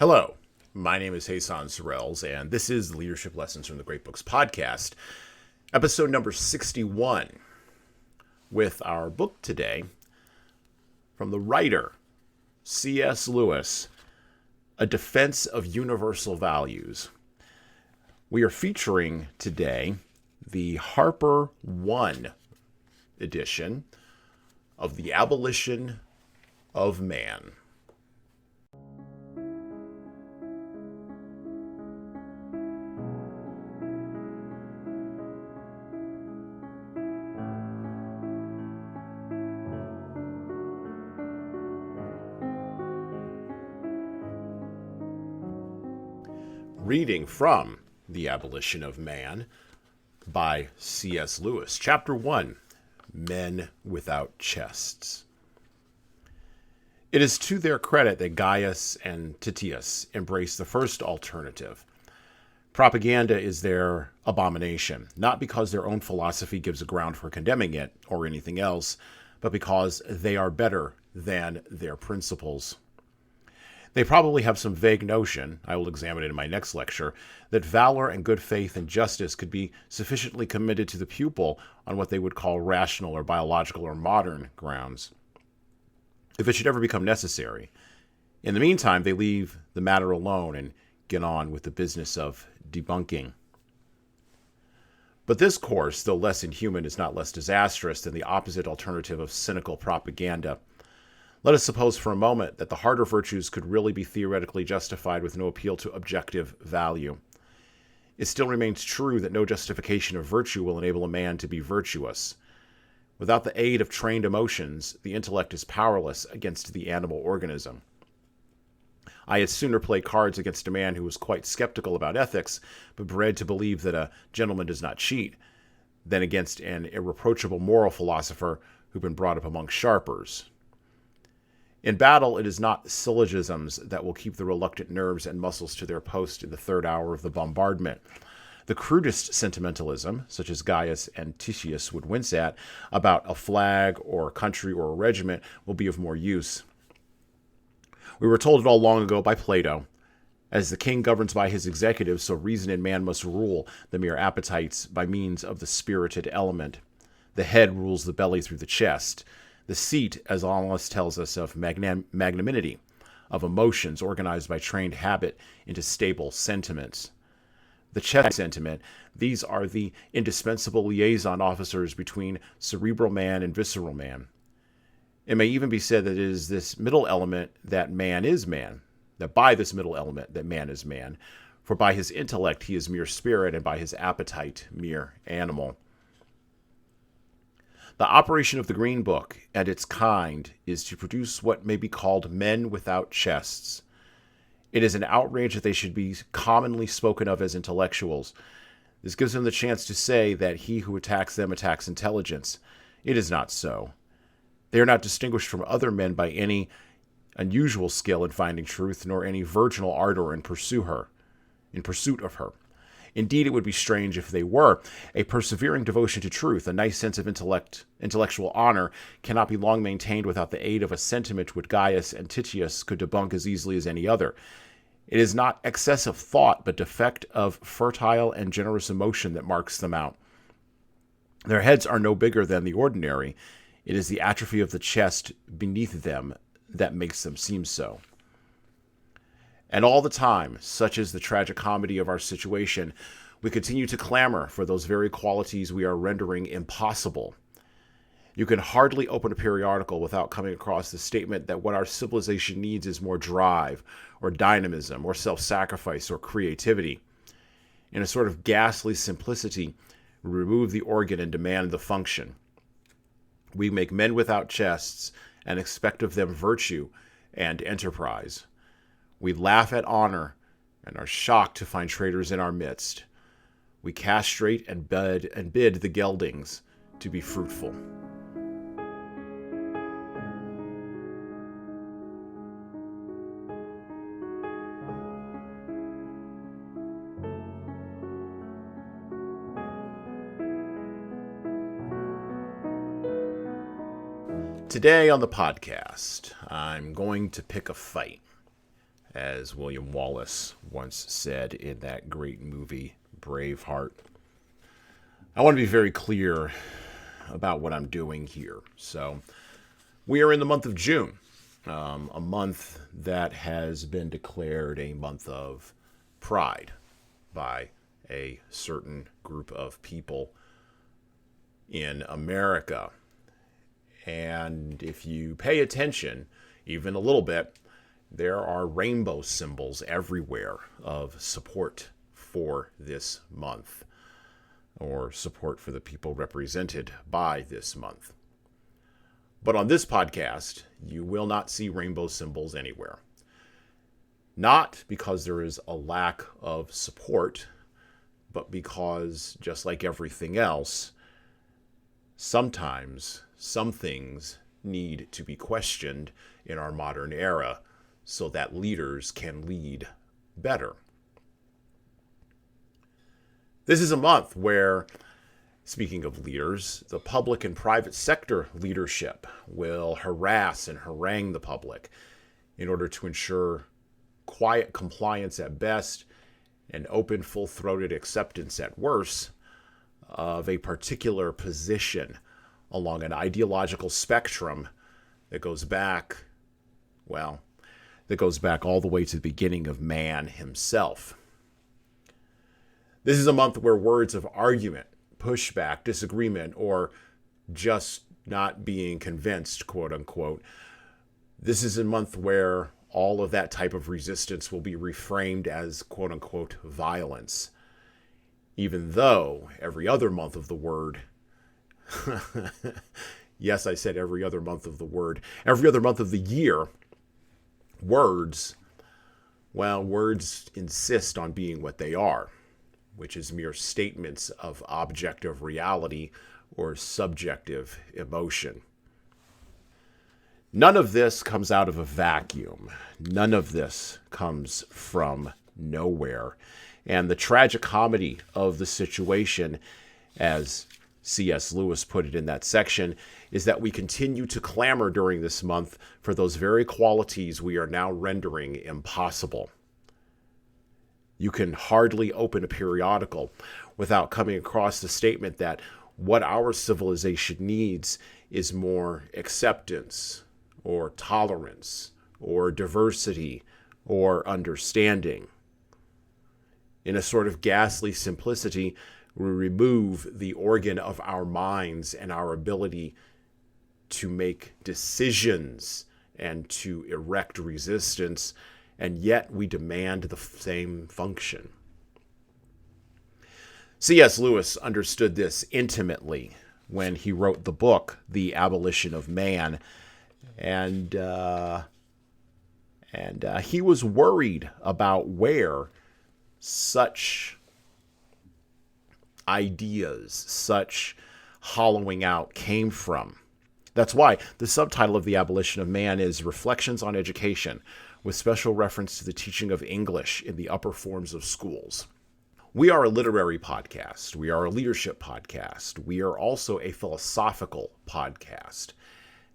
Hello, my name is Hasan Sorrells, and this is the Leadership Lessons from the Great Books podcast, episode number 61, with our book today from the writer C.S. Lewis, A Defense of Universal Values. We are featuring today the Harper 1 edition of The Abolition of Man. Reading from The Abolition of Man by C.S. Lewis. Chapter 1, Men Without Chests. It is to their credit that Gaius and Titius embraced the first alternative. Propaganda is their abomination, not because their own philosophy gives a ground for condemning it or anything else, but because they are better than their principles. They probably have some vague notion, I will examine it in my next lecture, that valor and good faith and justice could be sufficiently committed to the pupil on what they would call rational or biological or modern grounds, if it should ever become necessary. In the meantime, they leave the matter alone and get on with the business of debunking. But this course, though less inhuman, is not less disastrous than the opposite alternative of cynical propaganda. Let us suppose for a moment that the harder virtues could really be theoretically justified with no appeal to objective value. It still remains true that no justification of virtue will enable a man to be virtuous. Without the aid of trained emotions, the intellect is powerless against the animal organism. I had sooner play cards against a man who was quite skeptical about ethics, but bred to believe that a gentleman does not cheat, than against an irreproachable moral philosopher who'd been brought up among sharpers. In battle, it is not syllogisms that will keep the reluctant nerves and muscles to their post in the third hour of the bombardment. The crudest sentimentalism, such as Gaius and Titius would wince at, about a flag or a country or a regiment, will be of more use. We were told it all long ago by Plato. As the king governs by his executive, so reason and man must rule the mere appetites by means of the spirited element. The head rules the belly through the chest. The seat, as Wallace tells us, of magnanimity, of emotions organized by trained habit into stable sentiments. The chest sentiment, these are the indispensable liaison officers between cerebral man and visceral man. It may even be said that it is this middle element that man is man, that by this middle element that man is man, for by his intellect he is mere spirit, and by his appetite mere animal. The operation of the Green Book and its kind is to produce what may be called men without chests. It is an outrage that they should be commonly spoken of as intellectuals. This gives them the chance to say that he who attacks them attacks intelligence. It is not so. They are not distinguished from other men by any unusual skill in finding truth, nor any virginal ardor in pursuit of her. Indeed, it would be strange if they were. A persevering devotion to truth, a nice sense of intellectual honor, cannot be long maintained without the aid of a sentiment which Gaius and Titius could debunk as easily as any other. It is not excess of thought, but defect of fertile and generous emotion that marks them out. Their heads are no bigger than the ordinary. It is the atrophy of the chest beneath them that makes them seem so. And all the time, such is the tragic comedy of our situation, we continue to clamor for those very qualities we are rendering impossible. You can hardly open a periodical without coming across the statement that what our civilization needs is more drive, or dynamism, or self-sacrifice, or creativity. In a sort of ghastly simplicity, we remove the organ and demand the function. We make men without chests and expect of them virtue and enterprise. We laugh at honor and are shocked to find traitors in our midst. We castrate and bid the geldings to be fruitful. Today on the podcast, I'm going to pick a fight. as William Wallace once said in that great movie, Braveheart. I want to be very clear about what I'm doing here. So, we are in the month of June, a month that has been declared a month of pride by a certain group of people in America. And if you pay attention, even a little bit, there are rainbow symbols everywhere of support for this month, or support for the people represented by this month. But on this podcast, you will not see rainbow symbols anywhere. Not because there is a lack of support, but because, just like everything else, sometimes some things need to be questioned in our modern era so that leaders can lead better. This is a month where, speaking of leaders, the public and private sector leadership will harass and harangue the public in order to ensure quiet compliance at best and open, full-throated acceptance at worst of a particular position along an ideological spectrum that goes back all the way to the beginning of man himself. This is a month where words of argument, pushback, disagreement, or just not being convinced, quote unquote, this is a month where all of that type of resistance will be reframed as, quote unquote, violence. Even though every other month of the word, yes, I said every other month of the word, every other month of the year, words insist on being what they are, which is mere statements of objective reality or subjective emotion. None of this comes out of a vacuum. None of this comes from nowhere. And the tragic comedy of the situation, as C.S. Lewis put it in that section, is that we continue to clamor during this month for those very qualities we are now rendering impossible. You can hardly open a periodical without coming across the statement that what our civilization needs is more acceptance, or tolerance, or diversity, or understanding. In a sort of ghastly simplicity, we remove the organ of our minds and our ability to make decisions and to erect resistance, and yet we demand the same function. C.S. Lewis understood this intimately when he wrote the book, The Abolition of Man, and he was worried about where such ideas, such hollowing out came from. That's why the subtitle of The Abolition of Man is Reflections on Education, with special reference to the teaching of English in the upper forms of schools. We are a literary podcast. We are a leadership podcast. We are also a philosophical podcast.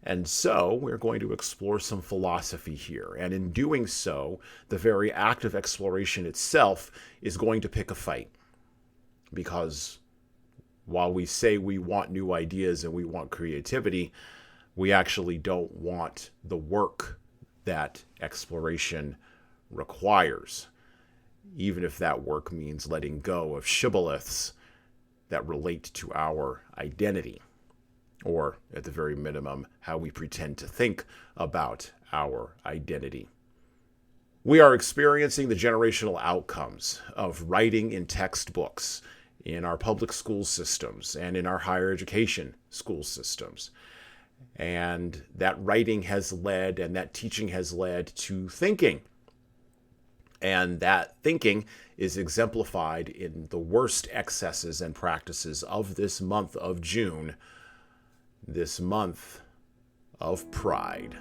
And so we're going to explore some philosophy here. And in doing so, the very act of exploration itself is going to pick a fight. Because while we say we want new ideas and we want creativity, we actually don't want the work that exploration requires, even if that work means letting go of shibboleths that relate to our identity, or at the very minimum, how we pretend to think about our identity. We are experiencing the generational outcomes of writing in textbooks in our public school systems and in our higher education school systems. And that writing has led, and that teaching has led to thinking. And that thinking is exemplified in the worst excesses and practices of this month of June, this month of pride.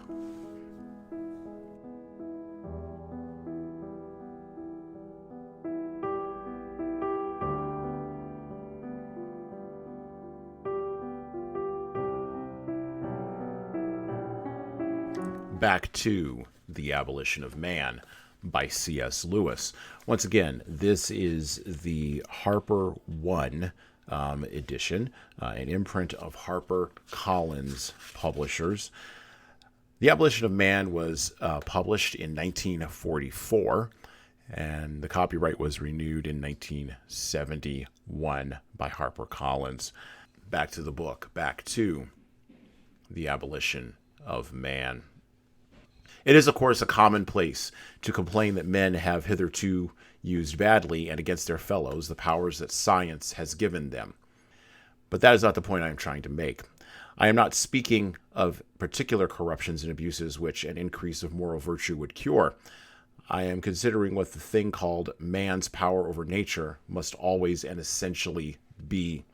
Back to The Abolition of Man, by C.S. Lewis. Once again, this is the Harper 1 edition, an imprint of Harper Collins Publishers. The Abolition of Man was published in 1944, and the copyright was renewed in 1971 by Harper Collins. Back to the book, back to the Abolition of Man. It is, of course, a commonplace to complain that men have hitherto used badly and against their fellows the powers that science has given them. But that is not the point I am trying to make. I am not speaking of particular corruptions and abuses which an increase of moral virtue would cure. I am considering what the thing called man's power over nature must always and essentially be.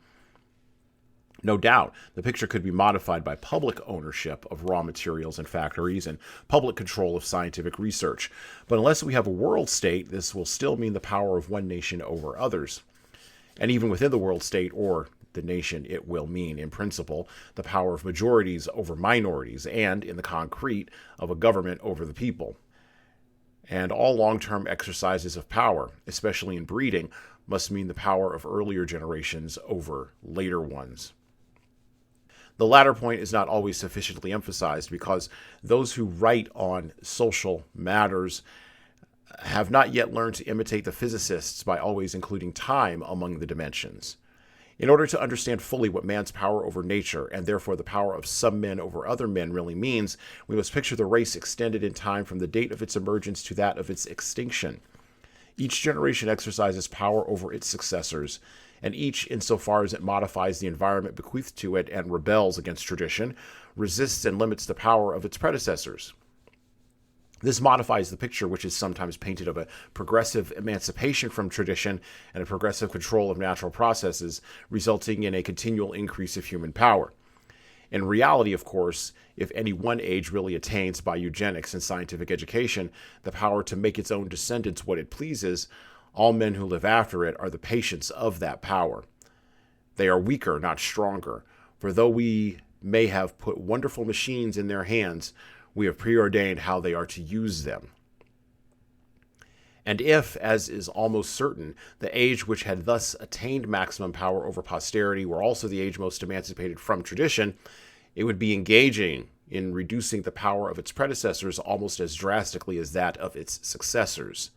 No doubt, the picture could be modified by public ownership of raw materials and factories and public control of scientific research. But unless we have a world state, this will still mean the power of one nation over others. And even within the world state or the nation, it will mean, in principle, the power of majorities over minorities and, in the concrete, of a government over the people. And all long-term exercises of power, especially in breeding, must mean the power of earlier generations over later ones. The latter point is not always sufficiently emphasized because those who write on social matters have not yet learned to imitate the physicists by always including time among the dimensions. In order to understand fully what man's power over nature, and therefore the power of some men over other men, really means, we must picture the race extended in time from the date of its emergence to that of its extinction. Each generation exercises power over its successors, and each, insofar as it modifies the environment bequeathed to it and rebels against tradition, resists and limits the power of its predecessors. This modifies the picture which is sometimes painted of a progressive emancipation from tradition and a progressive control of natural processes, resulting in a continual increase of human power. In reality, of course, if any one age really attains by eugenics and scientific education the power to make its own descendants what it pleases, all men who live after it are the patients of that power. They are weaker, not stronger, for though we may have put wonderful machines in their hands, we have preordained how they are to use them. And if, as is almost certain, the age which had thus attained maximum power over posterity were also the age most emancipated from tradition, it would be engaging in reducing the power of its predecessors almost as drastically as that of its successors.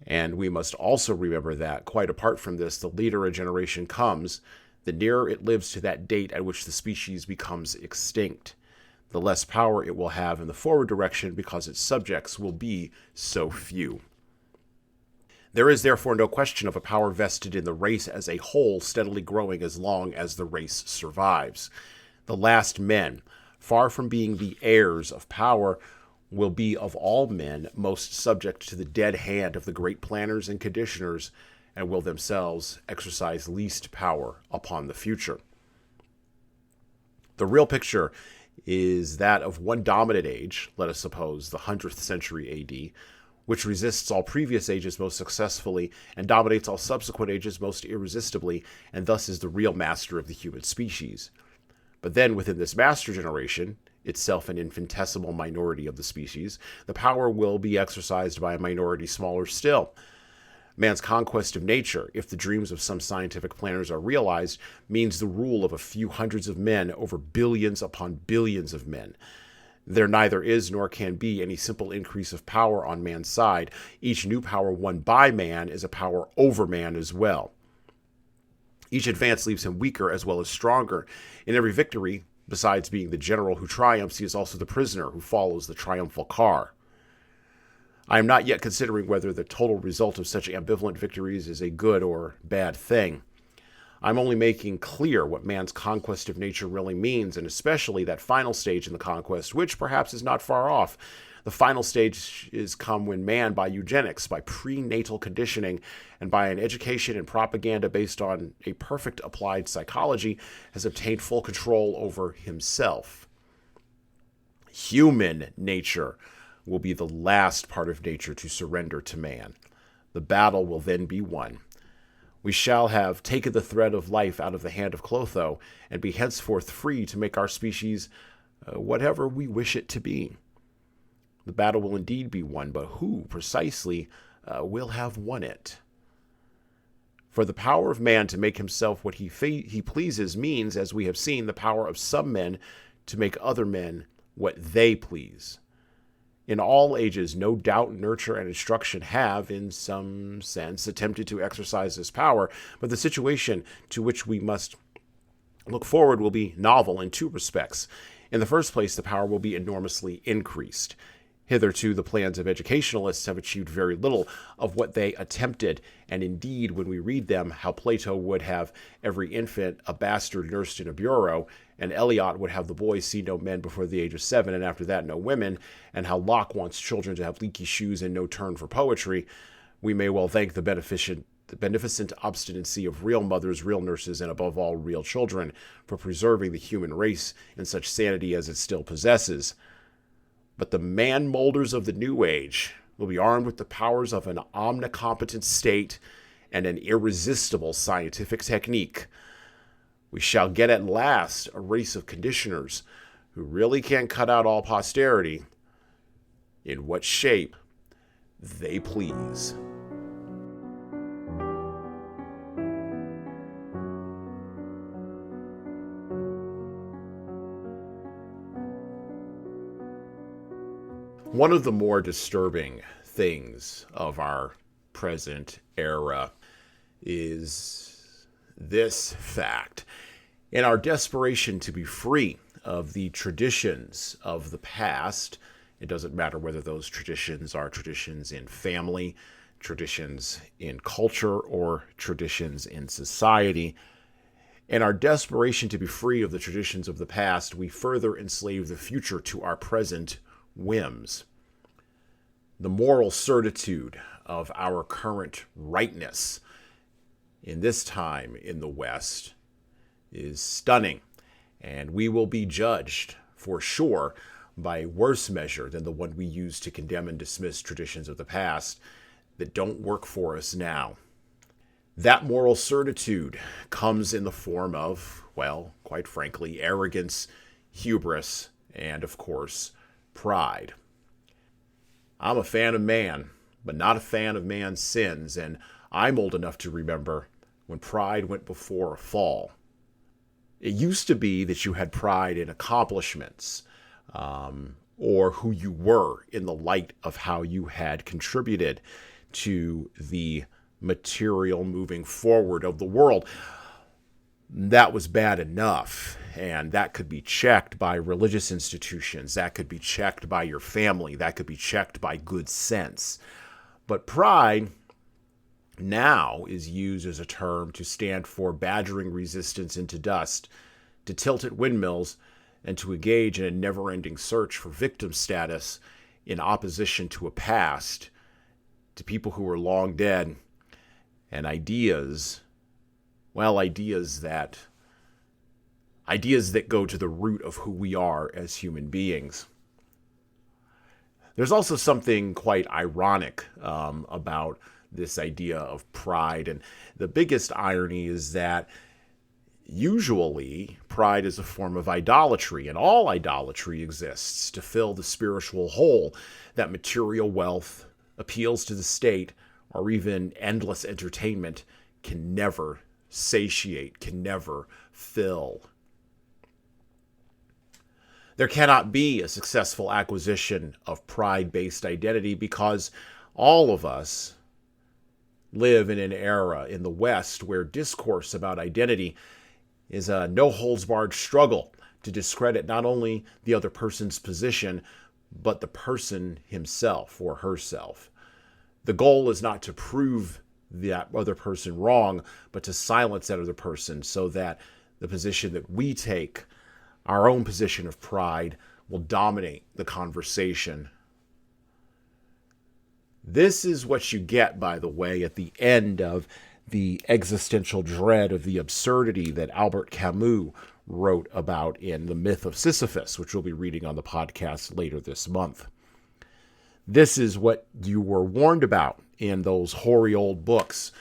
And we must also remember that, quite apart from this, the later a generation comes, the nearer it lives to that date at which the species becomes extinct, the less power it will have in the forward direction because its subjects will be so few. There is therefore no question of a power vested in the race as a whole steadily growing as long as the race survives. The last men, far from being the heirs of power, will be of all men most subject to the dead hand of the great planners and conditioners, and will themselves exercise least power upon the future. The real picture is that of one dominant age, let us suppose the 100th century AD, which resists all previous ages most successfully and dominates all subsequent ages most irresistibly, and thus is the real master of the human species. But then within this master generation, itself an infinitesimal minority of the species, the power will be exercised by a minority smaller still. Man's conquest of nature, if the dreams of some scientific planners are realized, means the rule of a few hundreds of men over billions upon billions of men. There neither is nor can be any simple increase of power on man's side. Each new power won by man is a power over man as well. Each advance leaves him weaker as well as stronger. In every victory, besides being the general who triumphs, he is also the prisoner who follows the triumphal car. I am not yet considering whether the total result of such ambivalent victories is a good or bad thing. I'm only making clear what man's conquest of nature really means, and especially that final stage in the conquest, which perhaps is not far off. The final stage is come when man, by eugenics, by prenatal conditioning, and by an education and propaganda based on a perfect applied psychology, has obtained full control over himself. Human nature will be the last part of nature to surrender to man. The battle will then be won. We shall have taken the thread of life out of the hand of Clotho, and be henceforth free to make our species whatever we wish it to be. The battle will indeed be won, but who precisely will have won it? For the power of man to make himself what he pleases means, as we have seen, the power of some men to make other men what they please. In all ages, no doubt nurture and instruction have, in some sense, attempted to exercise this power, but the situation to which we must look forward will be novel in two respects. In the first place, the power will be enormously increased. Hitherto, the plans of educationalists have achieved very little of what they attempted, and indeed, when we read them, how Plato would have every infant a bastard nursed in a bureau, and Eliot would have the boys see no men before the age of 7, and after that no women, and how Locke wants children to have leaky shoes and no turn for poetry, we may well thank the beneficent obstinacy of real mothers, real nurses, and above all, real children, for preserving the human race in such sanity as it still possesses. But the man-molders of the New Age will be armed with the powers of an omnicompetent state and an irresistible scientific technique. We shall get at last a race of conditioners who really can cut out all posterity in what shape they please. One of the more disturbing things of our present era is this fact. In our desperation to be free of the traditions of the past, it doesn't matter whether those traditions are traditions in family, traditions in culture, or traditions in society. In our desperation to be free of the traditions of the past, we further enslave the future to our present whims. The moral certitude of our current rightness in this time in the West is stunning, and we will be judged for sure by a worse measure than the one we use to condemn and dismiss traditions of the past that don't work for us now. That moral certitude comes in the form of, well, quite frankly, arrogance, hubris, and of course, pride. I'm a fan of man, but not a fan of man's sins, and I'm old enough to remember when pride went before a fall. It used to be that you had pride in accomplishments, or who you were in the light of how you had contributed to the material moving forward of the world. That was bad enough, and that could be checked by religious institutions, that could be checked by your family, that could be checked by good sense. But pride now is used as a term to stand for badgering resistance into dust, to tilt at windmills, and to engage in a never-ending search for victim status in opposition to a past, to people who are long dead, and ideas that go to the root of who we are as human beings. There's also something quite ironic about this idea of pride, and the biggest irony is that usually pride is a form of idolatry, and all idolatry exists to fill the spiritual hole that material wealth, appeals to the state, or even endless entertainment can never satiate, can never fill. There cannot be a successful acquisition of pride-based identity because all of us live in an era in the West where discourse about identity is a no-holds-barred struggle to discredit not only the other person's position, but the person himself or herself. The goal is not to prove that other person wrong, but to silence that other person so that the position that we take, our own position of pride, will dominate the conversation. This is what you get, by the way, at the end of the existential dread of the absurdity that Albert Camus wrote about in The Myth of Sisyphus, which we'll be reading on the podcast later this month. This is what you were warned about in those hoary old books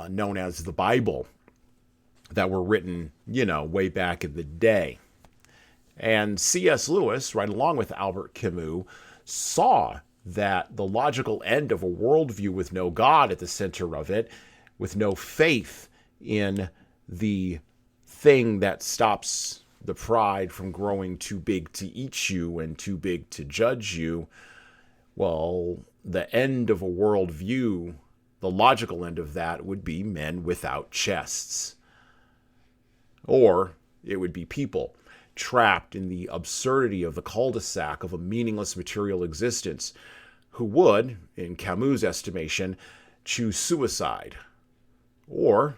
known as the Bible that were written, way back in the day. And C.S. Lewis, right along with Albert Camus, saw that the logical end of a worldview with no God at the center of it, with no faith in the thing that stops the pride from growing too big to eat you and too big to judge you, well, the end of a worldview, the logical end of that would be men without chests. Or it would be people trapped in the absurdity of the cul-de-sac of a meaningless material existence who would, in Camus' estimation, choose suicide. Or,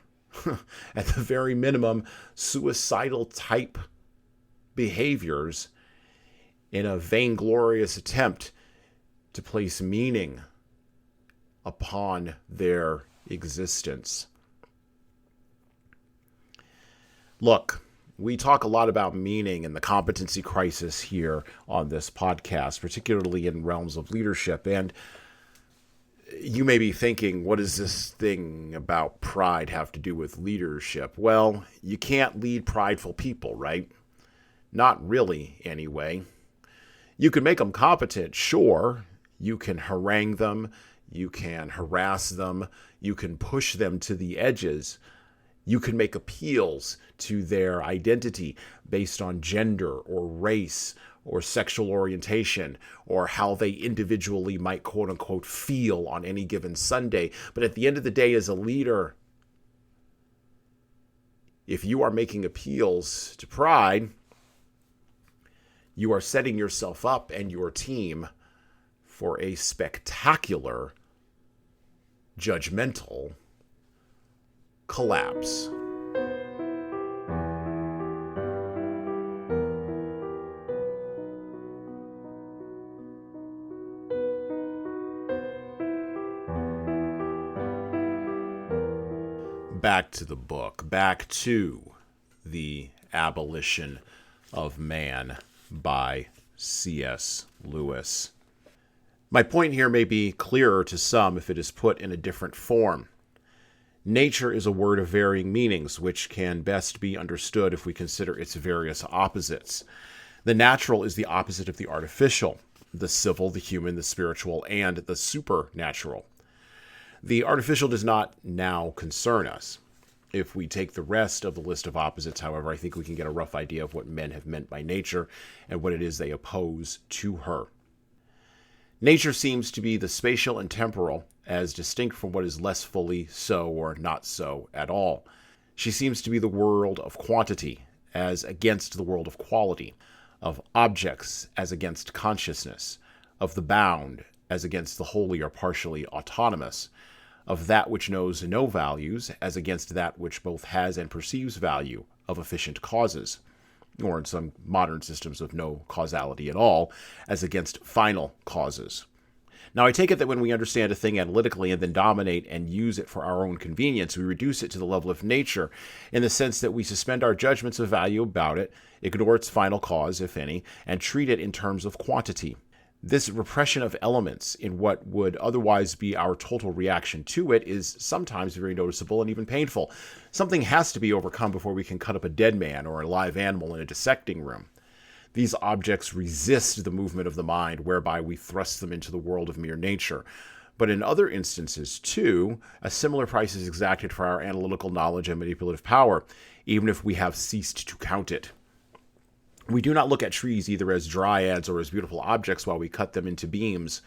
at the very minimum, suicidal type behaviors in a vainglorious attempt to place meaning upon their existence. Look, we talk a lot about meaning and the competency crisis here on this podcast, particularly in realms of leadership. And you may be thinking, what does this thing about pride have to do with leadership? Well, you can't lead prideful people, right? Not really, anyway. You can make them competent, sure. You can harangue them. You can harass them. You can push them to the edges. You can make appeals to their identity based on gender or race or sexual orientation or how they individually might quote unquote feel on any given Sunday. But at the end of the day, as a leader, if you are making appeals to pride, you are setting yourself up and your team for a spectacular, judgmental collapse. Back to the book, back to The Abolition of Man by C.S. Lewis. My point here may be clearer to some if it is put in a different form. Nature is a word of varying meanings, which can best be understood if we consider its various opposites. The natural is the opposite of the artificial, the civil, the human, the spiritual, and the supernatural. The artificial does not now concern us. If we take the rest of the list of opposites, however, I think we can get a rough idea of what men have meant by nature and what it is they oppose to her. Nature seems to be the spatial and temporal, as distinct from what is less fully so or not so at all. She seems to be the world of quantity, as against the world of quality, of objects as against consciousness, of the bound as against the wholly or partially autonomous, of that which knows no values as against that which both has and perceives value, of efficient causes, or in some modern systems of no causality at all, as against final causes. Now, I take it that when we understand a thing analytically and then dominate and use it for our own convenience, we reduce it to the level of nature, in the sense that we suspend our judgments of value about it, ignore its final cause, if any, and treat it in terms of quantity. This repression of elements in what would otherwise be our total reaction to it is sometimes very noticeable and even painful. Something has to be overcome before we can cut up a dead man or a live animal in a dissecting room. These objects resist the movement of the mind, whereby we thrust them into the world of mere nature. But in other instances, too, a similar price is exacted for our analytical knowledge and manipulative power, even if we have ceased to count it. We do not look at trees either as dryads or as beautiful objects while we cut them into beams.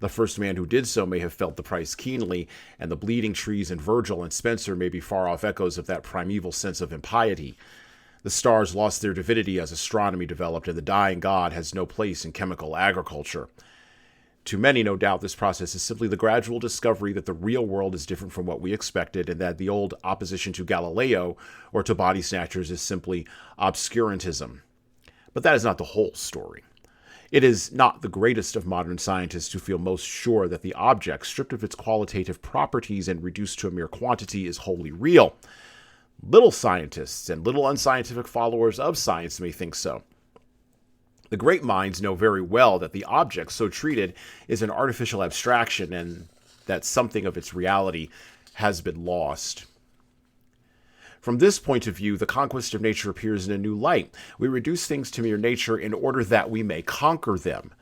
The first man who did so may have felt the price keenly, and the bleeding trees in Virgil and Spenser may be far-off echoes of that primeval sense of impiety. The stars lost their divinity as astronomy developed, and the dying god has no place in chemical agriculture. To many, no doubt, this process is simply the gradual discovery that the real world is different from what we expected, and that the old opposition to Galileo or to body snatchers is simply obscurantism. But that is not the whole story. It is not the greatest of modern scientists who feel most sure that the object, stripped of its qualitative properties and reduced to a mere quantity, is wholly real. Little scientists and little unscientific followers of science may think so. The great minds know very well that the object so treated is an artificial abstraction and that something of its reality has been lost. From this point of view, the conquest of nature appears in a new light. We reduce things to mere nature in order that we may conquer them.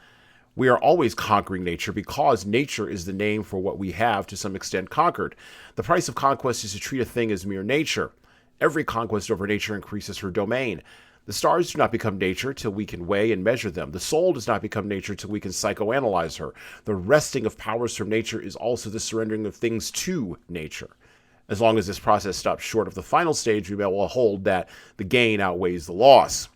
We are always conquering nature because nature is the name for what we have to some extent conquered. The price of conquest is to treat a thing as mere nature. Every conquest over nature increases her domain. The stars do not become nature till we can weigh and measure them. The soul does not become nature till we can psychoanalyze her. The wresting of powers from nature is also the surrendering of things to nature. As long as this process stops short of the final stage, we may well hold that the gain outweighs the loss.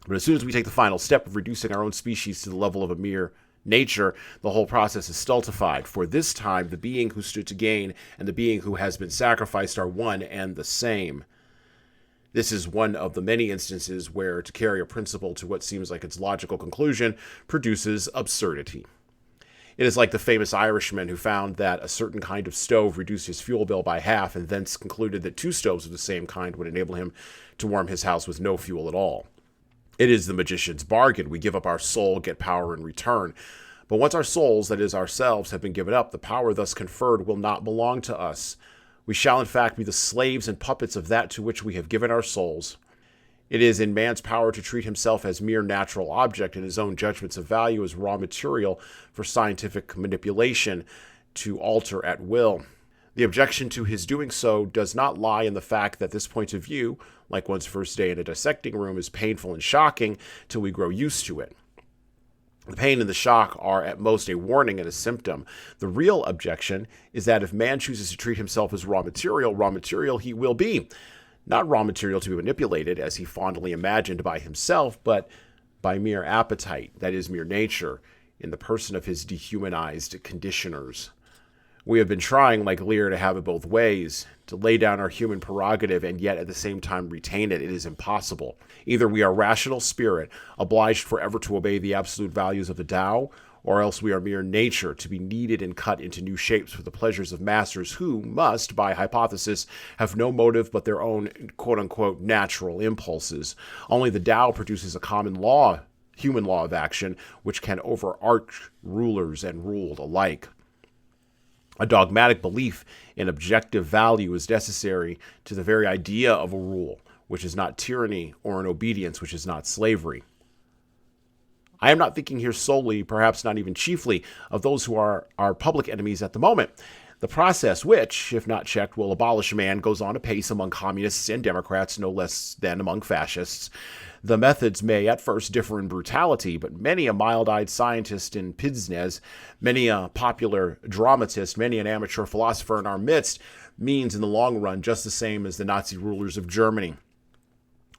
But as soon as we take the final step of reducing our own species to the level of a mere nature, the whole process is stultified. For this time, the being who stood to gain and the being who has been sacrificed are one and the same. This is one of the many instances where to carry a principle to what seems like its logical conclusion produces absurdity. It is like the famous Irishman who found that a certain kind of stove reduced his fuel bill by half and thence concluded that 2 stoves of the same kind would enable him to warm his house with no fuel at all. It is the magician's bargain. We give up our soul, get power in return. But once our souls, that is ourselves, have been given up, the power thus conferred will not belong to us. We shall in fact be the slaves and puppets of that to which we have given our souls. It is in man's power to treat himself as mere natural object and his own judgments of value as raw material for scientific manipulation to alter at will. The objection to his doing so does not lie in the fact that this point of view, like one's first day in a dissecting room, is painful and shocking till we grow used to it. The pain and the shock are at most a warning and a symptom. The real objection is that if man chooses to treat himself as raw material he will be. Not raw material to be manipulated, as he fondly imagined by himself, but by mere appetite, that is, mere nature, in the person of his dehumanized conditioners. We have been trying, like Lear, to have it both ways, to lay down our human prerogative and yet at the same time retain it. It is impossible. Either we are rational spirit, obliged forever to obey the absolute values of the Tao, or else we are mere nature, to be kneaded and cut into new shapes for the pleasures of masters who must, by hypothesis, have no motive but their own quote-unquote natural impulses. Only the Tao produces a common law, human law of action, which can overarch rulers and ruled alike. A dogmatic belief in objective value is necessary to the very idea of a rule, which is not tyranny, or an obedience, which is not slavery. I am not thinking here solely, perhaps not even chiefly, of those who are our public enemies at the moment. The process which, if not checked, will abolish man goes on apace among communists and Democrats, no less than among fascists. The methods may at first differ in brutality, but many a mild-eyed scientist in Pidsnez, many a popular dramatist, many an amateur philosopher in our midst means in the long run just the same as the Nazi rulers of Germany.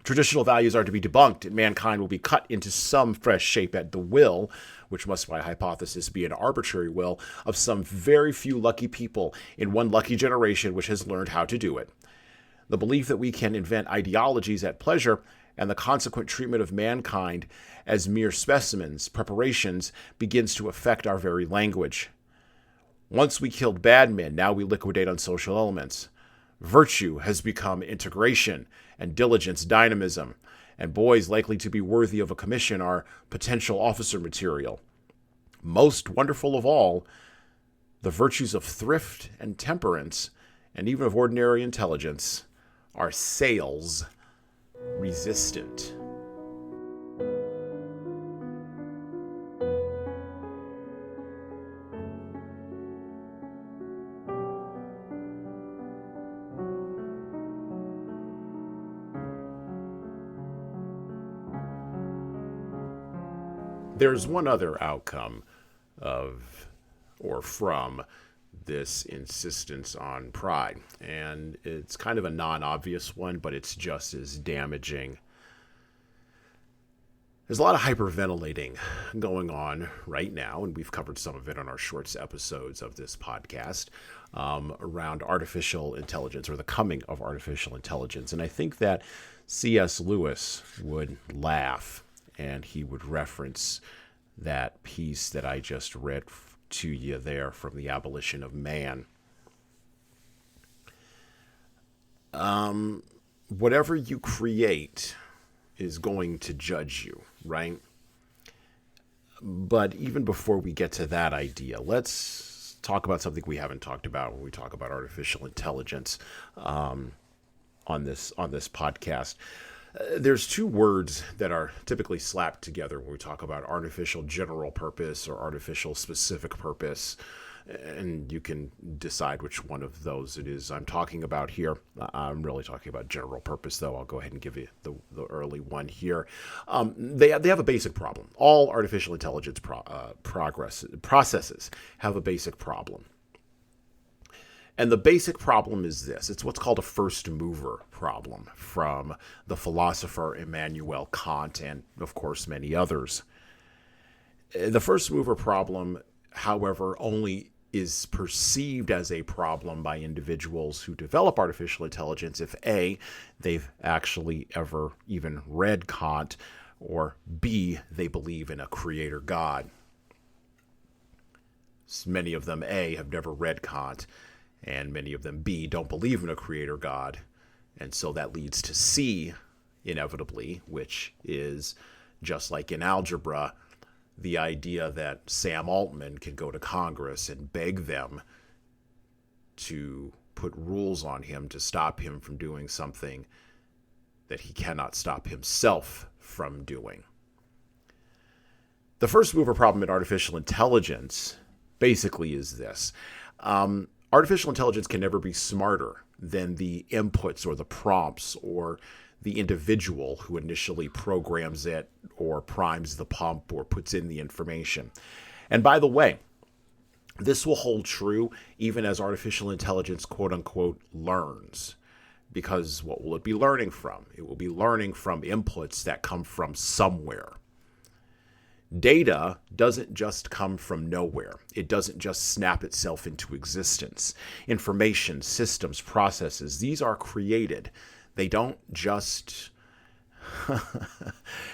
Traditional values are to be debunked, and mankind will be cut into some fresh shape at the will, which must by hypothesis be an arbitrary will, of some very few lucky people in one lucky generation which has learned how to do it. The belief that we can invent ideologies at pleasure and the consequent treatment of mankind as mere specimens, preparations, begins to affect our very language. Once we killed bad men, now we liquidate unsocial elements. Virtue has become integration, and diligence dynamism, and boys likely to be worthy of a commission are potential officer material. Most wonderful of all, the virtues of thrift and temperance, and even of ordinary intelligence, are sales resistant. There's one other outcome of or from this insistence on pride, and it's kind of a non-obvious one, but it's just as damaging. There's a lot of hyperventilating going on right now, and we've covered some of it on our shorts episodes of this podcast, around artificial intelligence, or the coming of artificial intelligence. And I think that C.S. Lewis would laugh, and he would reference that piece that I just read to you there from the Abolition of Man. Whatever you create is going to judge you, right? But even before we get to that idea, let's talk about something we haven't talked about when we talk about artificial intelligence on this podcast. There's two words that are typically slapped together when we talk about artificial general purpose or artificial specific purpose, and you can decide which one of those it is I'm talking about here. I'm really talking about general purpose, though. I'll go ahead and give you the early one here. They have a basic problem. All artificial intelligence processes have a basic problem. And the basic problem is this. It's what's called a first mover problem from the philosopher Immanuel Kant and, of course, many others. The first mover problem, however, only is perceived as a problem by individuals who develop artificial intelligence if A, they've actually ever even read Kant, or B, they believe in a creator God. Many of them, A, have never read Kant, and many of them, B, don't believe in a creator God. And so that leads to C, inevitably, which is, just like in algebra, the idea that Sam Altman can go to Congress and beg them to put rules on him to stop him from doing something that he cannot stop himself from doing. The first mover problem in artificial intelligence basically is this. Artificial intelligence can never be smarter than the inputs or the prompts or the individual who initially programs it or primes the pump or puts in the information. And by the way, this will hold true even as artificial intelligence, quote unquote, learns. Because what will it be learning from? It will be learning from inputs that come from somewhere. Data doesn't just come from nowhere. It doesn't just snap itself into existence. Information, systems, processes, these are created. They don't just,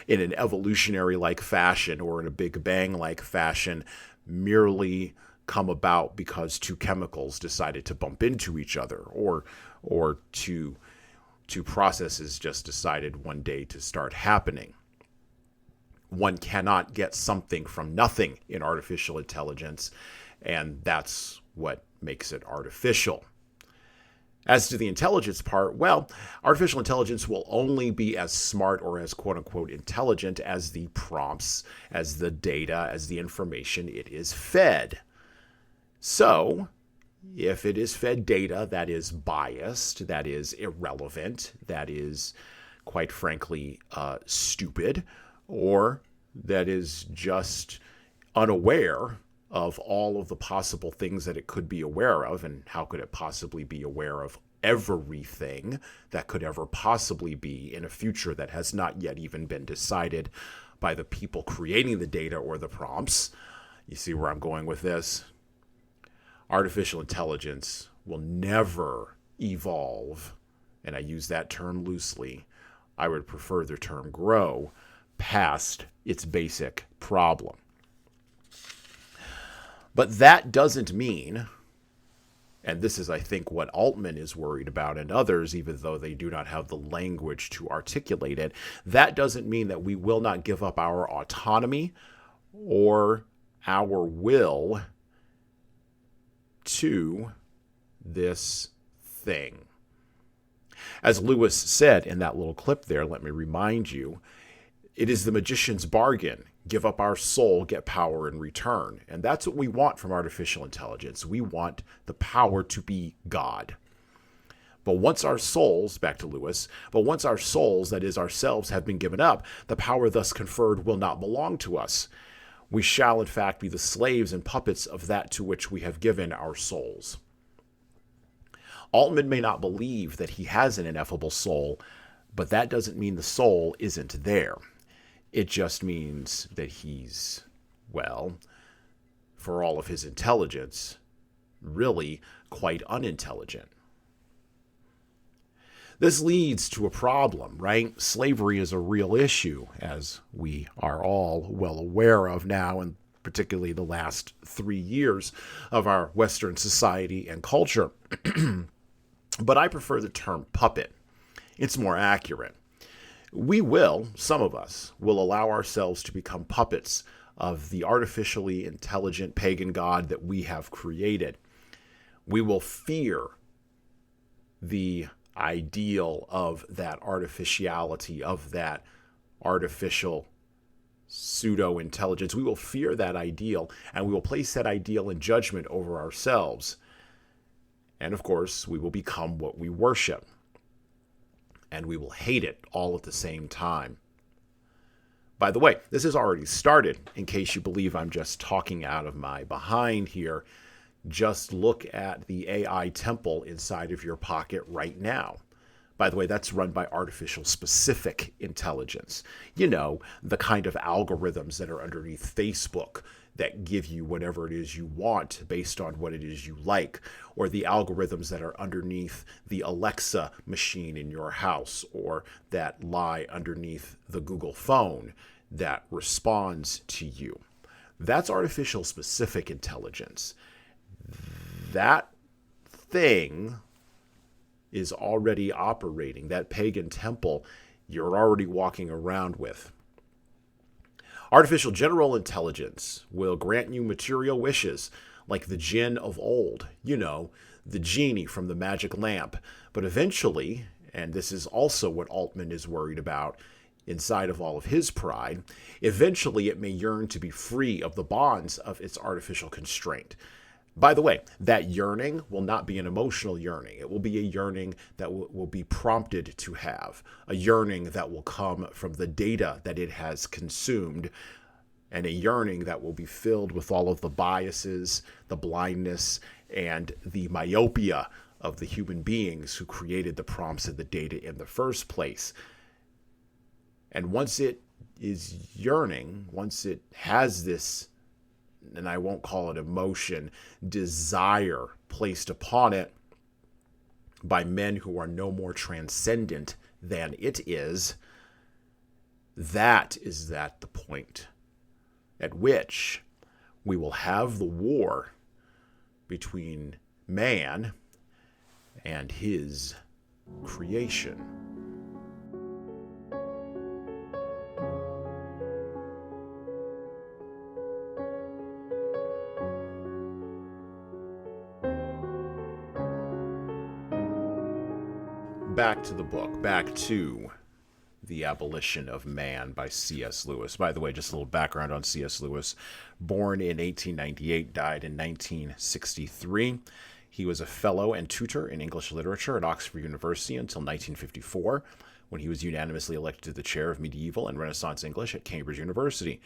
in an evolutionary-like fashion or in a Big Bang-like fashion, merely come about because two chemicals decided to bump into each other, or two processes just decided one day to start happening. One cannot get something from nothing in artificial intelligence, and that's what makes it artificial. As to the intelligence part, well, artificial intelligence will only be as smart or as quote-unquote intelligent as the prompts, as the data, as the information it is fed. So, if it is fed data that is biased, that is irrelevant, that is, quite frankly, stupid, or that is just unaware of all of the possible things that it could be aware of, and how could it possibly be aware of everything that could ever possibly be in a future that has not yet even been decided by the people creating the data or the prompts. You see where I'm going with this? Artificial intelligence will never evolve, and I use that term loosely. I would prefer the term grow past its basic problem. But that doesn't mean, and this is, I think, what Altman is worried about and others, even though they do not have the language to articulate it, that doesn't mean that we will not give up our autonomy or our will to this thing. As Lewis said in that little clip there, let me remind you, it is the magician's bargain. Give up our soul, get power in return. And that's what we want from artificial intelligence. We want the power to be God. But once our souls, back to Lewis, once our souls, that is ourselves, have been given up, the power thus conferred will not belong to us. We shall, in fact, be the slaves and puppets of that to which we have given our souls. Altman may not believe that he has an ineffable soul, but that doesn't mean the soul isn't there. It just means that he's, well, for all of his intelligence, really quite unintelligent. This leads to a problem, right? Slavery is a real issue, as we are all well aware of now, and particularly the last 3 years of our Western society and culture. But I prefer the term puppet. It's more accurate. We will, some of us, will allow ourselves to become puppets of the artificially intelligent pagan god that we have created. We will fear the ideal of that artificiality, of that artificial pseudo-intelligence. We will fear that ideal, and we will place that ideal in judgment over ourselves. And of course, we will become what we worship. And we will hate it all at the same time. By the way, this has already started. In case you believe I'm just talking out of my behind here, just look at the AI temple inside of your pocket right now. By the way, that's run by artificial specific intelligence. You know, the kind of algorithms that are underneath Facebook that give you whatever it is you want based on what it is you like, or the algorithms that are underneath the Alexa machine in your house, or that lie underneath the Google phone that responds to you. That's artificial specific intelligence. That thing is already operating. That pagan temple you're already walking around with. Artificial general intelligence will grant you material wishes, like the jinn of old, you know, the genie from the magic lamp. But eventually, and this is also what Altman is worried about inside of all of his pride, eventually it may yearn to be free of the bonds of its artificial constraint. By the way, that yearning will not be an emotional yearning. It will be a yearning that will be prompted to have, a yearning that will come from the data that it has consumed, and a yearning that will be filled with all of the biases, the blindness, and the myopia of the human beings who created the prompts and the data in the first place. And once it is yearning, once it has this, and I won't call it emotion, desire placed upon it by men who are no more transcendent than it is, that is at the point at which we will have the war between man and his creation. Back to the book, back to The Abolition of Man by C.S. Lewis. By the way, just a little background on C.S. Lewis. Born in 1898, died in 1963. He was a fellow and tutor in English literature at Oxford University until 1954, when he was unanimously elected to the chair of medieval and Renaissance English at Cambridge University.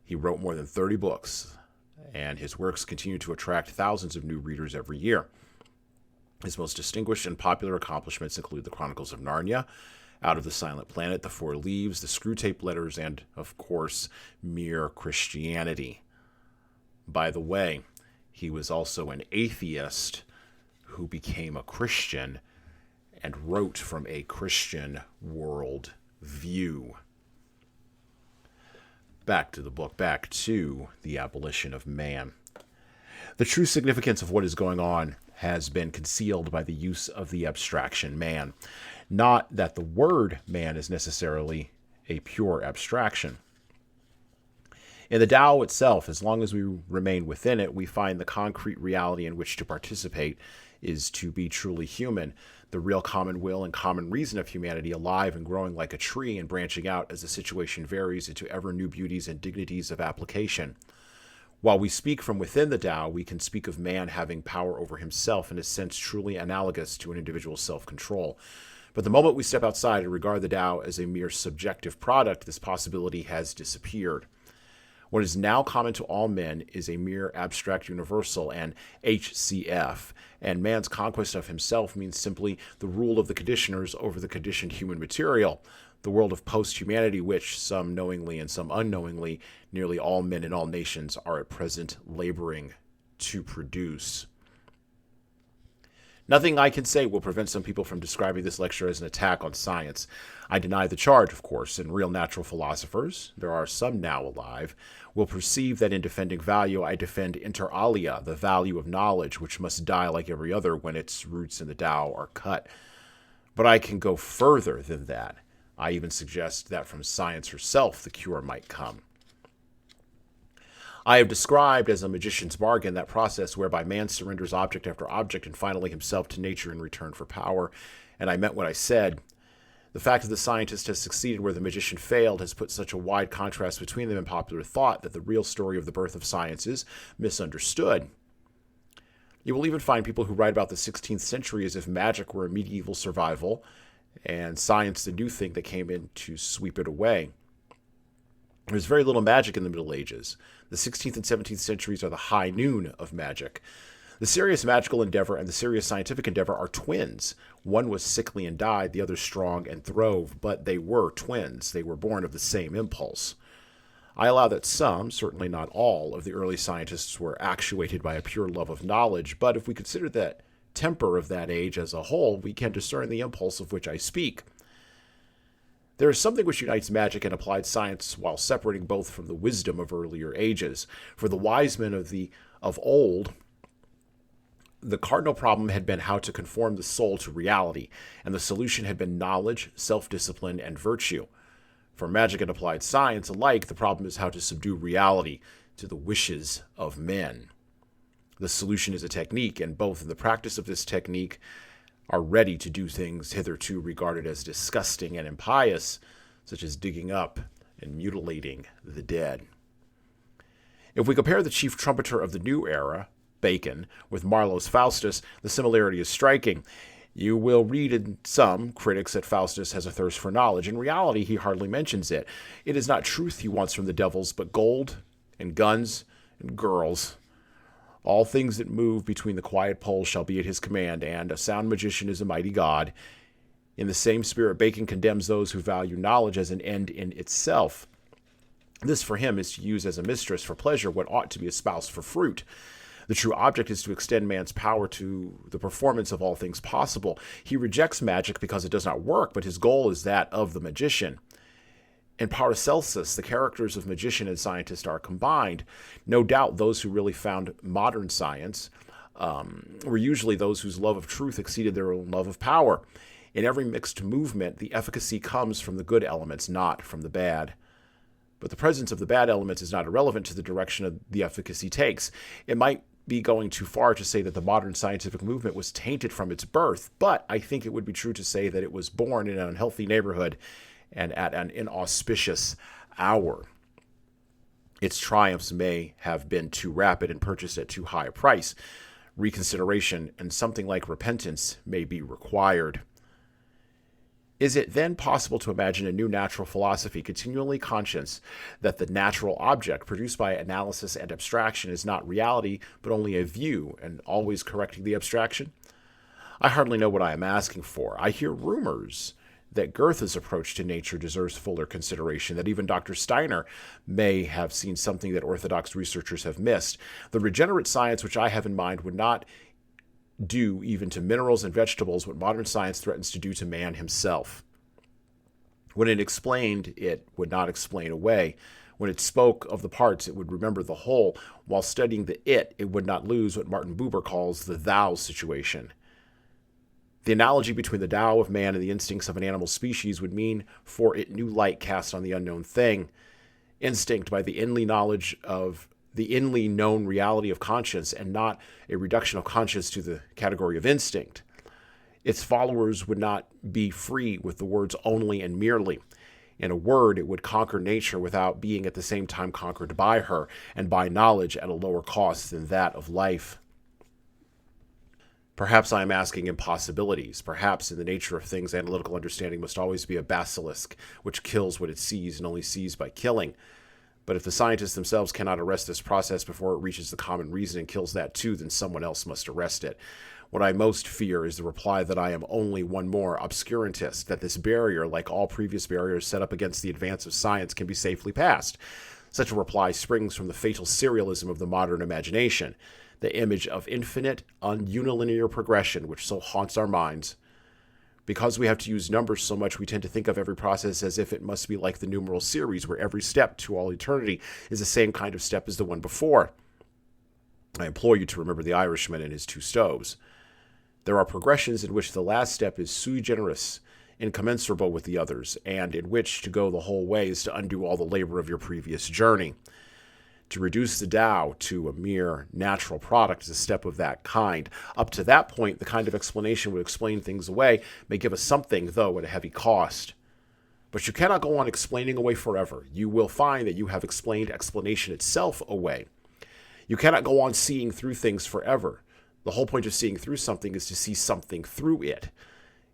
He wrote more than 30 books, and his works continue to attract thousands of new readers every year. His most distinguished and popular accomplishments include The Chronicles of Narnia, Out of the Silent Planet, The Four Leaves, The Screwtape Letters, and, of course, Mere Christianity. By the way, he was also an atheist who became a Christian and wrote from a Christian world view. Back to the book, back to The Abolition of Man. The true significance of what is going on has been concealed by the use of the abstraction man. Not that the word man is necessarily a pure abstraction. In the Tao itself, as long as we remain within it, we find the concrete reality in which to participate is to be truly human, the real common will and common reason of humanity alive and growing like a tree and branching out as the situation varies into ever new beauties and dignities of application. While we speak from within the Tao, we can speak of man having power over himself in a sense truly analogous to an individual's self-control. But the moment we step outside and regard the Tao as a mere subjective product, this possibility has disappeared. What is now common to all men is a mere abstract universal, an HCF, and man's conquest of himself means simply the rule of the conditioners over the conditioned human material, the world of post-humanity which, some knowingly and some unknowingly, nearly all men in all nations are at present laboring to produce. Nothing I can say will prevent some people from describing this lecture as an attack on science. I deny the charge, of course, and real natural philosophers, there are some now alive, will perceive that in defending value I defend inter alia, the value of knowledge, which must die like every other when its roots in the Tao are cut. But I can go further than that. I even suggest that from science herself the cure might come. I have described as a magician's bargain that process whereby man surrenders object after object and finally himself to nature in return for power, and I meant what I said. The fact that the scientist has succeeded where the magician failed has put such a wide contrast between them in popular thought that the real story of the birth of science is misunderstood. You will even find people who write about the 16th century as if magic were a medieval survival and science the new thing that came in to sweep it away. There's very little magic in the Middle Ages. The 16th and 17th centuries are the high noon of magic. The serious magical endeavor and the serious scientific endeavor are twins. One was sickly and died, the other strong and throve, but they were twins. They were born of the same impulse. I allow that some, certainly not all, of the early scientists were actuated by a pure love of knowledge, but if we consider the temper of that age as a whole, we can discern the impulse of which I speak. There is something which unites magic and applied science while separating both from the wisdom of earlier ages. For the wise men of old, the cardinal problem had been how to conform the soul to reality, and the solution had been knowledge, self-discipline, and virtue. For magic and applied science alike, the problem is how to subdue reality to the wishes of men. The solution is a technique, and both in the practice of this technique are ready to do things hitherto regarded as disgusting and impious, such as digging up and mutilating the dead. If we compare the chief trumpeter of the new era, Bacon, with Marlowe's Faustus, the similarity is striking. You will read in some critics that Faustus has a thirst for knowledge. In reality, he hardly mentions it. It is not truth he wants from the devils, but gold and guns and girls. All things that move between the quiet poles shall be at his command, and a sound magician is a mighty god. In the same spirit, Bacon condemns those who value knowledge as an end in itself. This for him is to use as a mistress for pleasure what ought to be a spouse for fruit. The true object is to extend man's power to the performance of all things possible. He rejects magic because it does not work, but his goal is that of the magician. In Paracelsus, the characters of magician and scientist are combined. No doubt those who really found modern science were usually those whose love of truth exceeded their own love of power. In every mixed movement, the efficacy comes from the good elements, not from the bad. But the presence of the bad elements is not irrelevant to the direction of the efficacy takes. It might be going too far to say that the modern scientific movement was tainted from its birth, but I think it would be true to say that it was born in an unhealthy neighborhood and at an inauspicious hour. Its triumphs may have been too rapid and purchased at too high a price. Reconsideration and something like repentance may be required. Is it then possible to imagine a new natural philosophy continually conscious that the natural object produced by analysis and abstraction is not reality, but only a view, and always correcting the abstraction? I hardly know what I am asking for. I hear rumors that Goethe's approach to nature deserves fuller consideration, that even Dr. Steiner may have seen something that orthodox researchers have missed. The regenerate science which I have in mind would not do even to minerals and vegetables what modern science threatens to do to man himself. When it explained, it would not explain away. When it spoke of the parts, it would remember the whole. While studying the it would not lose what Martin Buber calls the thou situation. The analogy between the Tao of man and the instincts of an animal species would mean for it new light cast on the unknown thing. Instinct by the inly knowledge of the inly known reality of conscience, and not a reduction of conscience to the category of instinct. Its followers would not be free with the words only and merely. In a word, it would conquer nature without being at the same time conquered by her, and by knowledge at a lower cost than that of life. Perhaps I am asking impossibilities. Perhaps in the nature of things, analytical understanding must always be a basilisk, which kills what it sees and only sees by killing. But if the scientists themselves cannot arrest this process before it reaches the common reason and kills that too, then someone else must arrest it. What I most fear is the reply that I am only one more obscurantist, that this barrier, like all previous barriers set up against the advance of science, can be safely passed. Such a reply springs from the fatal serialism of the modern imagination, the image of infinite, unilinear progression which so haunts our minds. Because we have to use numbers so much, we tend to think of every process as if it must be like the numeral series, where every step to all eternity is the same kind of step as the one before. I implore you to remember the Irishman and his two stoves. There are progressions in which the last step is sui generis, incommensurable with the others, and in which to go the whole way is to undo all the labor of your previous journey. To reduce the Tao to a mere natural product is a step of that kind. Up to that point, the kind of explanation would explain things away, may give us something, though, at a heavy cost. But you cannot go on explaining away forever. You will find that you have explained explanation itself away. You cannot go on seeing through things forever. The whole point of seeing through something is to see something through it.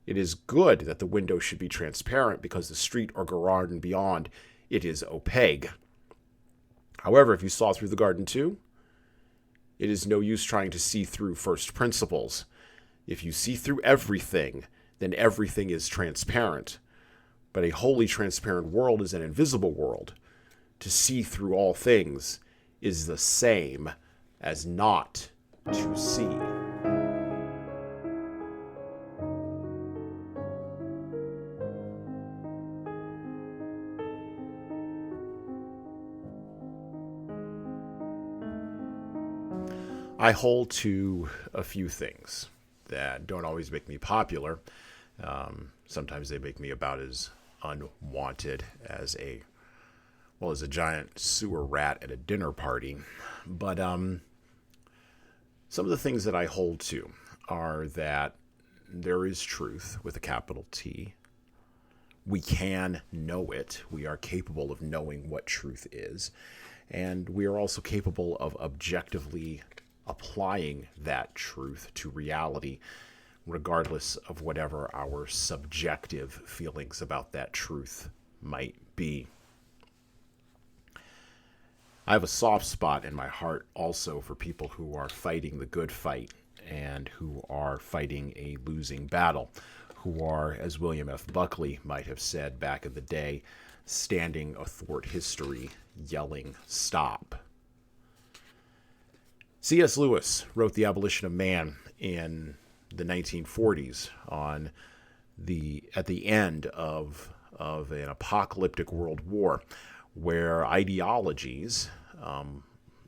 It is good that the window should be transparent because the street or garden beyond it is opaque. However, if you saw through the garden too, it is no use trying to see through first principles. If you see through everything, then everything is transparent. But a wholly transparent world is an invisible world. To see through all things is the same as not to see. I hold to a few things that don't always make me popular. Sometimes they make me about as unwanted as a giant sewer rat at a dinner party. But some of the things that I hold to are that there is truth with a capital T. We can know it. We are capable of knowing what truth is. And we are also capable of objectively applying that truth to reality, regardless of whatever our subjective feelings about that truth might be. I have a soft spot in my heart also for people who are fighting the good fight and who are fighting a losing battle, who are, as William F. Buckley might have said back in the day, standing athwart history, yelling, "Stop." C.S. Lewis wrote The Abolition of Man in the 1940s at the end of an apocalyptic world war, where ideologies,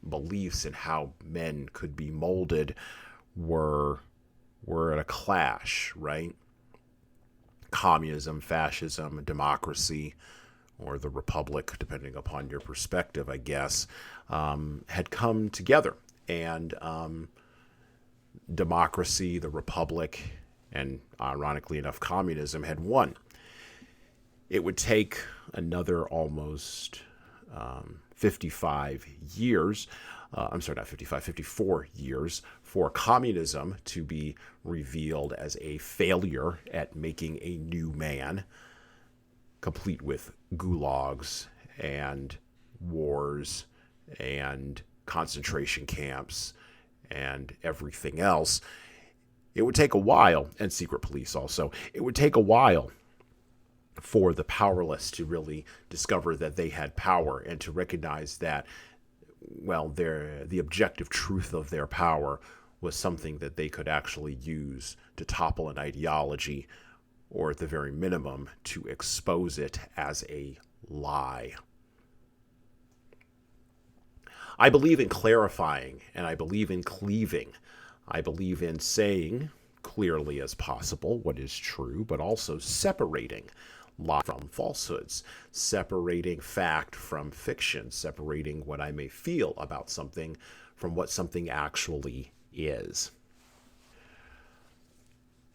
beliefs in how men could be molded were at a clash, right? Communism, fascism, democracy, or the republic, depending upon your perspective, I guess, had come together. And democracy, the republic, and ironically enough, communism had won. It would take another almost 54 years for communism to be revealed as a failure at making a new man, complete with gulags and wars and concentration camps and everything else. It would take a while, and secret police also, it would take a while for the powerless to really discover that they had power and to recognize that, well, the objective truth of their power was something that they could actually use to topple an ideology, or at the very minimum, to expose it as a lie. I believe in clarifying, and I believe in cleaving. I believe in saying clearly as possible what is true, but also separating lie from falsehoods, separating fact from fiction, separating what I may feel about something from what something actually is.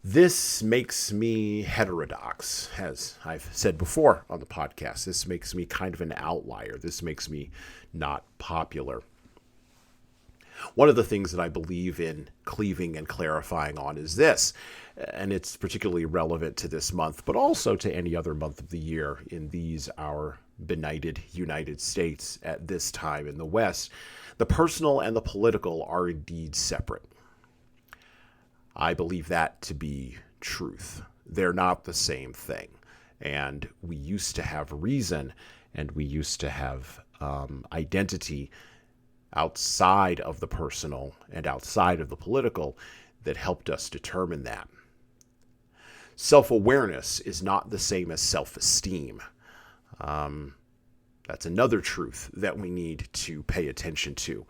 This makes me heterodox, as I've said before on the podcast. This makes me kind of an outlier. This makes me not popular. One of the things that I believe in cleaving and clarifying on is this, and it's particularly relevant to this month, but also to any other month of the year in these, our benighted United States at this time in the West. The personal and the political are indeed separate. I believe that to be truth. They're not the same thing. And we used to have reason, and we used to have identity outside of the personal and outside of the political that helped us determine that. Self-awareness is not the same as self-esteem. That's another truth that we need to pay attention to.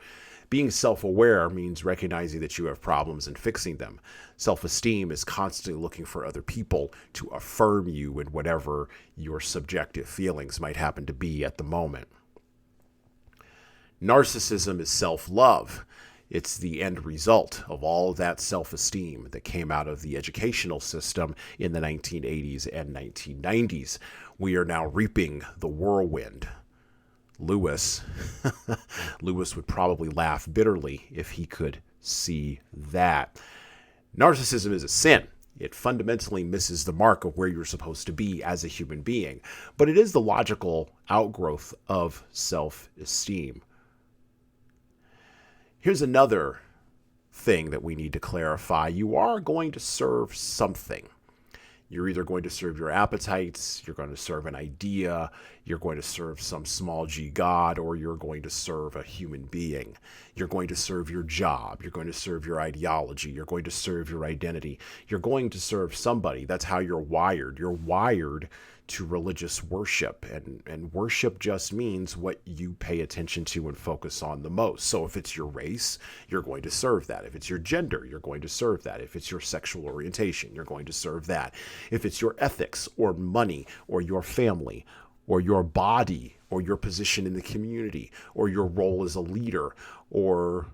Being self-aware means recognizing that you have problems and fixing them. Self-esteem is constantly looking for other people to affirm you in whatever your subjective feelings might happen to be at the moment. Narcissism is self-love. It's the end result of all of that self-esteem that came out of the educational system in the 1980s and 1990s. We are now reaping the whirlwind. Lewis would probably laugh bitterly if he could see that. Narcissism is a sin. It fundamentally misses the mark of where you're supposed to be as a human being, but it is the logical outgrowth of self-esteem. Here's another thing that we need to clarify. You are going to serve something. You're either going to serve your appetites, you're going to serve an idea, you're going to serve some small g god, or you're going to serve a human being. You're going to serve your job, you're going to serve your ideology, you're going to serve your identity. You're going to serve somebody. That's how you're wired. You're wired to religious worship, and worship just means what you pay attention to and focus on the most. So if it's your race, you're going to serve that. If it's your gender, you're going to serve that. If it's your sexual orientation, you're going to serve that. If it's your ethics or money or your family or your body or your position in the community or your role as a leader or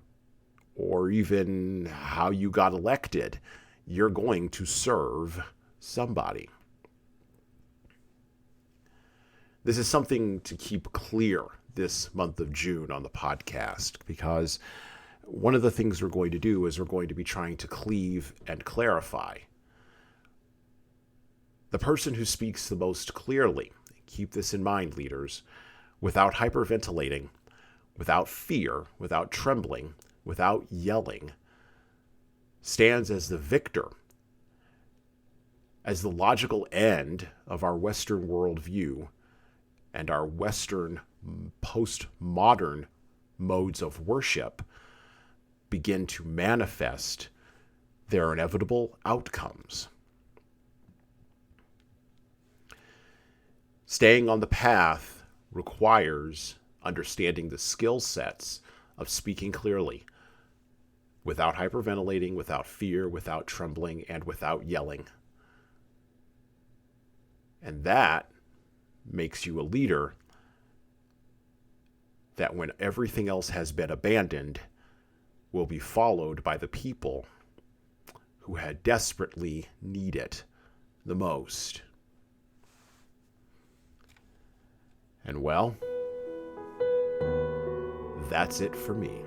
even how you got elected, you're going to serve somebody. This is something to keep clear this month of June on the podcast, because one of the things we're going to do is we're going to be trying to cleave and clarify. The person who speaks the most clearly, keep this in mind, leaders, without hyperventilating, without fear, without trembling, without yelling, stands as the victor, as the logical end of our Western worldview and our Western postmodern modes of worship begin to manifest their inevitable outcomes. Staying on the path requires understanding the skill sets of speaking clearly, without hyperventilating, without fear, without trembling, and without yelling. And that makes you a leader that, when everything else has been abandoned, will be followed by the people who had desperately need it the most. And well, that's it for me.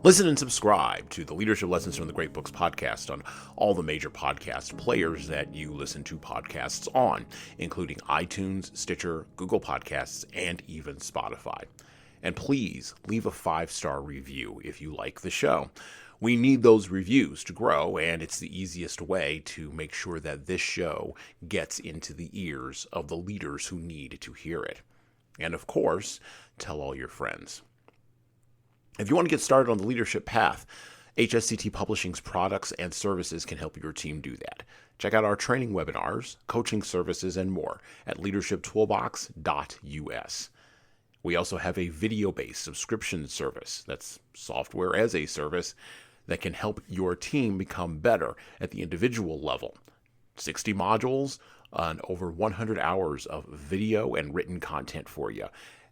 Listen and subscribe to the Leadership Lessons from the Great Books podcast on all the major podcast players that you listen to podcasts on, including iTunes, Stitcher, Google Podcasts, and even Spotify. And please leave a 5-star review if you like the show. We need those reviews to grow, and it's the easiest way to make sure that this show gets into the ears of the leaders who need to hear it. And of course, tell all your friends. If you want to get started on the leadership path, HSCT Publishing's products and services can help your team do that. Check out our training webinars, coaching services, and more at leadershiptoolbox.us. We also have a video-based subscription service, that's software as a service, that can help your team become better at the individual level. 60 modules and over 100 hours of video and written content for you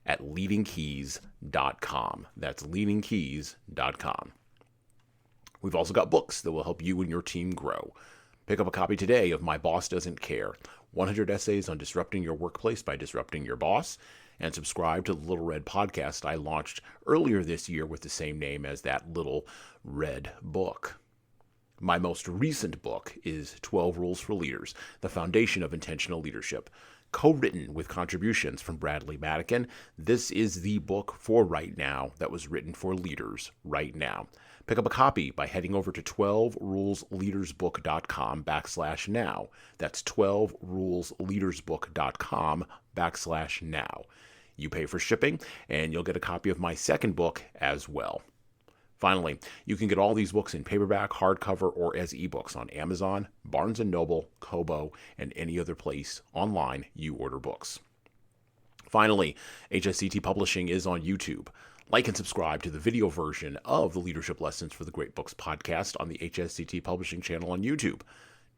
at LeadingKeys.com. That's LeadingKeys.com. We've also got books that will help you and your team grow. Pick up a copy today of My Boss Doesn't Care, 100 Essays on Disrupting Your Workplace by Disrupting Your Boss, and subscribe to the Little Red podcast I launched earlier this year with the same name as that Little Red book. My most recent book is 12 Rules for Leaders, The Foundation of Intentional Leadership. Co-written with contributions from Bradley Madigan, this is the book for right now that was written for leaders right now. Pick up a copy by heading over to 12rulesleadersbook.com/now. That's 12rulesleadersbook.com/now. You pay for shipping, and you'll get a copy of my second book as well. Finally, you can get all these books in paperback, hardcover, or as ebooks on Amazon, Barnes & Noble, Kobo, and any other place online you order books. Finally, HSCT Publishing is on YouTube. Like and subscribe to the video version of the Leadership Lessons for the Great Books podcast on the HSCT Publishing channel on YouTube.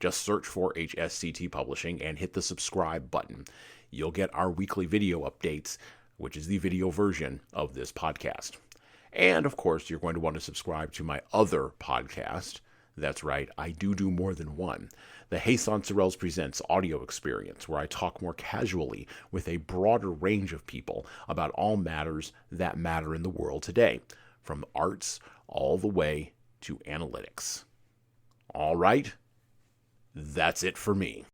Just search for HSCT Publishing and hit the subscribe button. You'll get our weekly video updates, which is the video version of this podcast. And, of course, you're going to want to subscribe to my other podcast. That's right, I do more than one. The Hasan Sorrells Presents audio experience, where I talk more casually with a broader range of people about all matters that matter in the world today, from arts all the way to analytics. All right, that's it for me.